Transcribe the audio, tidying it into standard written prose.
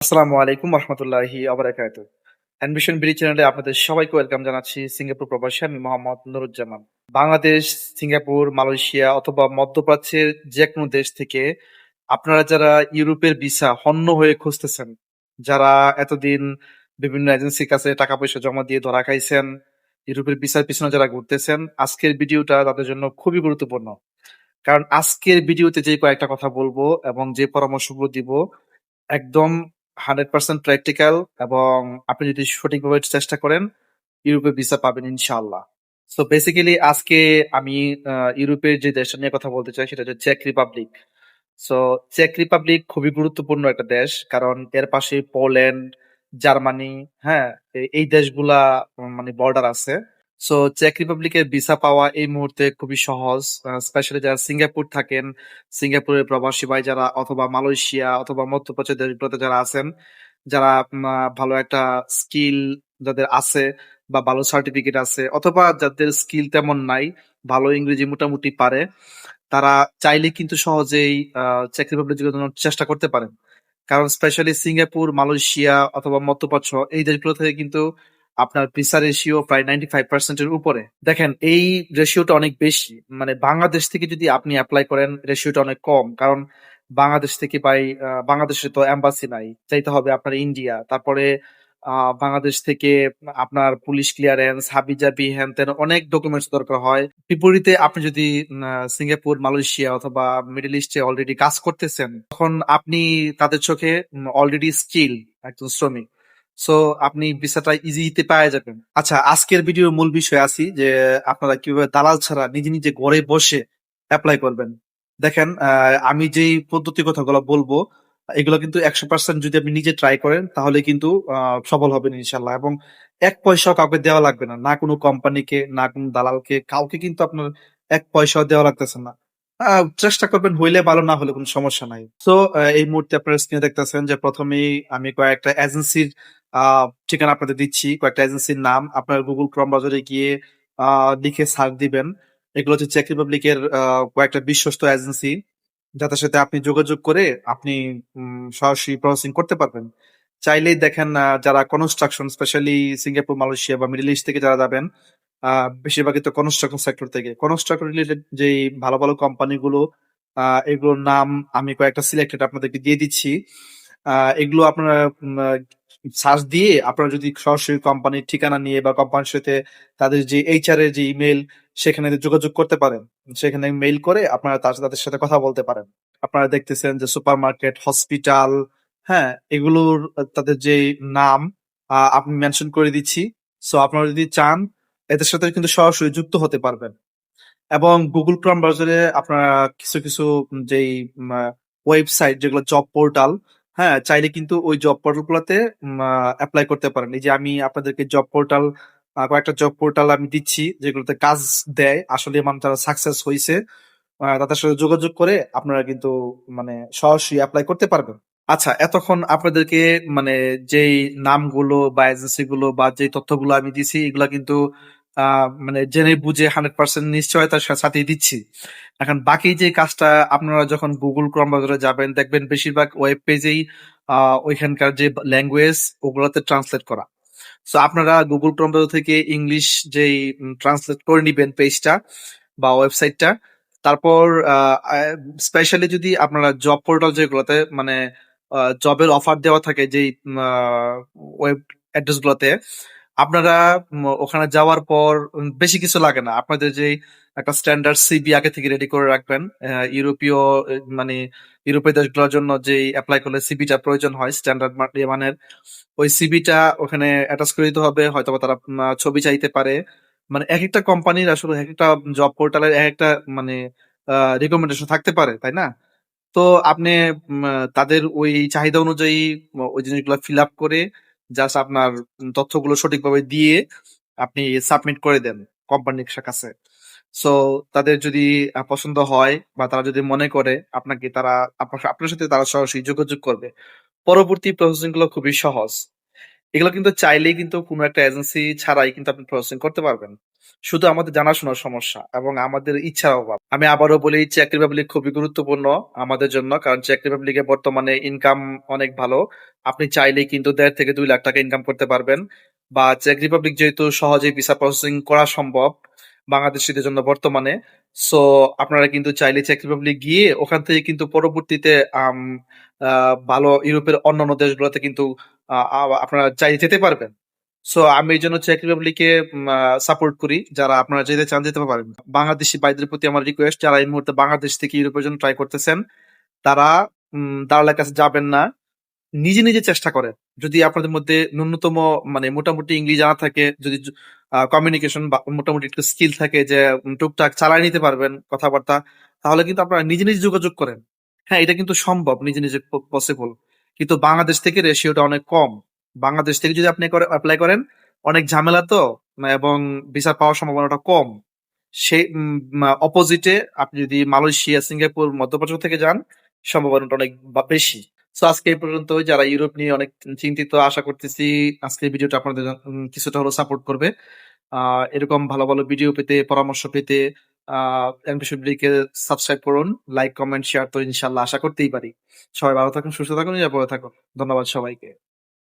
আসসালামু আলাইকুম রহমতুল্লাহি আবরাকাতুহ। অ্যানভিশন বিডি চ্যানেলে আপনাদের সবাইকে ওয়েলকাম জানাচ্ছি। সিঙ্গাপুর প্রবাসী আমি মোহাম্মদ নুরুজ্জামান। বাংলাদেশ, সিঙ্গাপুর, মালয়েশিয়া অথবা মধ্যপ্রাচ্যের যে কোনো দেশ থেকে আপনারা যারা ইউরোপের ভিসা হন্য হয়ে খুঁজতেছেন, যারা এতদিন বিভিন্ন এজেন্সির কাছে টাকা পয়সা জমা দিয়ে ধরা খাইছেন, ইউরোপের ভিসার পিছনে যারা ঘুরতেছেন, আজকের ভিডিওটা তাদের জন্য খুবই গুরুত্বপূর্ণ। কারণ আজকের ভিডিওতে যে কয়েকটা কথা বলবো এবং যে পরামর্শগুলো দিব একদম 100% প্র্যাকটিক্যাল, এবং আপনি যদি সঠিকভাবে চেষ্টা করেন ইউরোপে ভিসা পাবেন ইনশাআল্লাহ। সো বেসিক্যালি আজকে আমি ইউরোপের যে দেশটা নিয়ে কথা বলতে চাই সেটা হচ্ছে চেক রিপাবলিক। সো চেক রিপাবলিক খুবই গুরুত্বপূর্ণ একটা দেশ, কারণ এর পাশে পোল্যান্ড, জার্মানি, হ্যাঁ, এই দেশগুলা মানে বর্ডার আছে। সো চেক রিপাবলিকের ভিসা পাওয়া এই মুহূর্তে খুবই সহজ, স্পেশালি যারা সিঙ্গাপুর থাকেন, সিঙ্গাপুরের প্রবাসী ভাই যারা, অথবা মালয়েশিয়া অথবা মধ্যপ্রাচ্যের দেশগুলোতে যারা আছেন, যারা ভালো একটা স্কিল যাদের আছে বা ভালো সার্টিফিকেট আছে, অথবা যাদের স্কিল তেমন নাই, ভালো ইংরেজি মোটামুটি পারে, তারা চাইলে কিন্তু সহজেই চেক রিপাবলিকের জন্য চেষ্টা করতে পারেন। কারণ স্পেশালি সিঙ্গাপুর, মালয়েশিয়া অথবা মধ্যপ্রাচ্য এই দেশগুলো থেকে কিন্তু আপনার ভিসা রেশিও প্রায় 95% উপরে। দেখেন এই রেশিওটা অনেক বেশি, মানে বাংলাদেশ থেকে যদি আপনি অ্যাপ্লাই করেন রেশিওটা অনেক কম। কারণ বাংলাদেশ থেকে বাংলাদেশে তো এম্বাসি নাই, যাইতে হবে আপনার ইন্ডিয়া। তারপরে বাংলাদেশ থেকে আপনার পুলিশ ক্লিয়ারেন্স, হাবিজাবি, হ্যান ত্যান অনেক ডকুমেন্টস দরকার হয়। বিপরীতে আপনি যদি সিঙ্গাপুর, মালয়েশিয়া অথবা মিডল ইস্টে অলরেডি কাজ করতেছেন, তখন আপনি তাদের চোখে অলরেডি স্কিল একজন শ্রমিক। সো আপনি ভিসাটা ইজিতে পাওয়া যাবেন। আচ্ছা, আজকের ভিডিওর মূল বিষয় আসি যে আপনারা কিভাবে দালাল ছাড়া নিজে নিজে ঘরে বসে অ্যাপ্লাই করবেন। দেখেন, আমি যেই পদ্ধতি কথাগুলো বলবো এগুলো কিন্তু 100% যদি আপনি নিজে ট্রাই করেন তাহলে কিন্তু সফল হবেন ইনশাল্লাহ। এবং এক পয়সাও কাউকে দেওয়া লাগবে না, না কোনো কোম্পানিকে, না কোনো দালালকে, কাউকে কিন্তু আপনার এক পয়সাও দেওয়া লাগতেছে না। চেষ্টা করবেন, হইলে ভালো, না হলে কোনো সমস্যা নাই। তো এই মুহূর্তে আপনারা স্ক্রিনে দেখতেছেন যে প্রথমেই আমি কয়েকটা এজেন্সির ঠিকানা আপনাদের দিচ্ছি, কয়েকটা এজেন্সির নাম। আপনার গুগল ক্রোম ব্রাউজারে গিয়ে লিখে সার্চ দিবেন। এগুলো হচ্ছে চেক রিপাবলিকের কয়েকটা বিশ্বস্ত এজেন্সি, যাদের সাথে আপনি যোগাযোগ করে আপনি সরাসরি প্রসেসিং করতে পারবেন। চাইলেই দেখেন, যারা কনস্ট্রাকশন, স্পেশালি সিঙ্গাপুর, মালয়েশিয়া বা মিডল ইস্ট থেকে যারা যাবেন, বেশিরভাগই তো কনস্ট্রাকশন সেক্টর থেকে, কনস্ট্রাকশন রিলেটেড যেই ভালো ভালো কোম্পানিগুলো, এগুলোর নাম আমি কয়েকটা সিলেক্টেড আপনাদেরকে দিয়ে দিচ্ছি। এগুলো আপনারা সার্চ দিয়ে আপনারা যদি সরাসরি কোম্পানির ঠিকানা নিয়ে বা কোম্পানির সাথে তাদের যে এইচআর এর যে ইমেল, সেখানে যোগাযোগ করতে পারেন। সেখানে মেইল করে আপনারা তাদের সাথে কথা বলতে পারেন। আপনারা দেখতেছেন যে সুপার মার্কেট, হসপিটাল, হ্যাঁ, এগুলোর তাদের যে নাম আমি মেনশন করে দিচ্ছি। সো আপনারা যদি চান এদের সাথে কিন্তু সরাসরি যুক্ত হতে পারবেন। এবং গুগল ক্রোম ব্রাউজারে আপনারা কিছু কিছু যেই ওয়েবসাইট, যেগুলো জব পোর্টাল, হ্যাঁ, চাইলে কিন্তু ওই জব পোর্টাল গুলোতে অ্যাপ্লাই করতে পারেন। এই যে আমি আপনাদেরকে জব পোর্টাল, কয়েকটা জব পোর্টাল আমি দিচ্ছি যেগুলোতে কাজ দেয়, আসলে মানুষ যারা সাকসেস হয়েছে তাদের সাথে যোগাযোগ করে আপনারা কিন্তু মানে সরাসরি অ্যাপ্লাই করতে পারবেন। আচ্ছা, এতক্ষণ আপনাদেরকে মানে যেই নামগুলো বা এজেন্সি গুলো বা যে তথ্যগুলো আমি দিছি এগুলা কিন্তু মানে জেনে বুঝে 100% নিশ্চয়তার সাথেই দিচ্ছি। এখন বাকি যে কাজটা, আপনারা যখন গুগল ক্রোম ব্রাউজারে যাবেন দেখবেন বেশিরভাগ ওয়েব পেজেই ওইখানকার যে ল্যাঙ্গুয়েজ ওগুলোতে ট্রান্সলেট করা। সো আপনারা গুগল ক্রোম ব্রাউজার থেকে ইংলিশ যেই ট্রান্সলেট করে নিবেন পেজটা বা ওয়েবসাইটটা। তারপর স্পেশালি যদি আপনারা জব পোর্টাল যেগুলোতে মানে জবের অফার দেওয়া থাকে যেই ওয়েব অ্যাড্রেস গুলোতে, আপনারা ওখানে যাওয়ার পর বেশি কিছু লাগে না। আপনাদের যে একটা স্ট্যান্ডার্ড সিবি আগে থেকে রেডি করে রাখবেন। ইউরোপীয় মানে ইউরোপীয় দেশগুলোর জন্য যে অ্যাপ্লাই করলে সিবিটা প্রয়োজন হয় স্ট্যান্ডার্ড মানের, ওই সিবিটা ওখানে অ্যাটাচ করে দিতে হবে। হয়তো তারা ছবি চাইতে পারে। মানে এক একটা কোম্পানির আসলে এক একটা জব পোর্টালের এক একটা মানে রিকমেন্ডেশন থাকতে পারে, তাই না? তো আপনি তাদের ওই চাহিদা অনুযায়ী ওই জিনিসগুলো ফিল আপ করে জাস্ট আপনার তথ্যগুলো সঠিকভাবে দিয়ে আপনি সাবমিট করে দেন কোম্পানির কাছে। সো তাদের যদি পছন্দ হয় বা তারা যদি মনে করে আপনাকে, তারা আপনার সাথে তারা সরাসরি যোগাযোগ করবে। পরবর্তী প্রসেসিং গুলো খুবই সহজ। এগুলো কিন্তু চাইলেই কিন্তু কোনো একটা এজেন্সি ছাড়াই কিন্তু আপনি প্রসেসিং করতে পারবেন। শুধু আমাদের জানাশোনার সমস্যা এবং আমাদের ইচ্ছার অভাব। আমি আবারও বলি, চেক রিপাবলিক খুবই গুরুত্বপূর্ণ আমাদের জন্য। কারণ চেক রিপাবলিকে বর্তমানে ইনকাম অনেক ভালো। আপনি চাইলেই কিন্তু ১.৫ থেকে ২ লাখ টাকা ইনকাম করতে পারবেন। বা চেক রিপাবলিক যেহেতু সহজেই ভিসা প্রসেসিং করা সম্ভব বাংলাদেশীদের জন্য বর্তমানে। সো আপনারা কিন্তু চাইলে চেক রিপাবলিক গিয়ে ওখান থেকে কিন্তু পরবর্তীতে আম আ ভালো ইউরোপের অন্যান্য দেশগুলোতে কিন্তু আপনারা চাইলে যেতে পারবেন। সো আমি এইজন্য চেক রিপাবলিকে সাপোর্ট করি। যারা আপনারা যেতে চান যেতে পারেন। বাংলাদেশী ভাইদের প্রতি আমার রিকোয়েস্ট, যারা এই মুহূর্তে বাংলাদেশ থেকে ইউরোপের জন্য ট্রাই করতেছেন, তারা দালালের কাছে যাবেন না। নিজে, নিজে চেষ্টা করেন। যদি আপনাদের মধ্যে ন্যূনতম মানে মোটামুটি ইংরেজি জানা থাকে, যদি কমিউনিকেশন বা মোটামুটি একটু স্কিল থাকে যে টুকটাক চালায় নিতে পারবেন কথাবার্তা, তাহলে কিন্তু আপনারা নিজে, নিজে যোগাযোগ করেন। হ্যাঁ, এটা কিন্তু সম্ভব, নিজে, নিজে পসিবল। কিন্তু বাংলাদেশ থেকে রেশিওটা অনেক কম। বাংলাদেশ থেকে যদি আপনি এপ্লাই করেন, অনেক ঝামেলা তো এবং ভিসা পাওয়ার সম্ভাবনাটা কম। সেই অপোজিটে আপনি যদি মালয়েশিয়া, সিঙ্গাপুর, মধ্যপ্রাচ্য থেকে যান, সম্ভাবনাটা অনেক বেশি। সো আজকে এই পর্যন্তই। যারা ইউরোপ নিয়ে অনেক চিন্তিত, আশা করতেছি আজকের ভিডিওটা আপনাদের কিছুটা হলেও সাপোর্ট করবে। এরকম ভালো, ভালো ভিডিও পেতে, পরামর্শ পেতে অ্যাম্বিশন ব্রিকে সাবস্ক্রাইব করুন। লাইক, কমেন্ট, শেয়ার তো ইনশাআল্লাহ আশা করতেই পারি। সবাই ভালো থাকুন, সুস্থ থাকুন, নিরাপদে থাকুন। ধন্যবাদ সবাইকে।